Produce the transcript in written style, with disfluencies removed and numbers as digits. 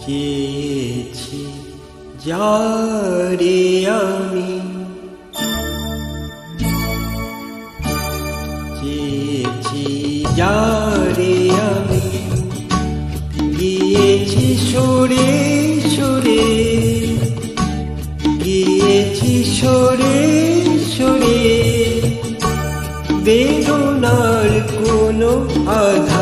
চেয়েছি যারে আমি, চেয়েছি যারে আমি, গিয়েছি সরে সরে, গিয়েছি সরে সরে, বেদনার কোনো আঘাত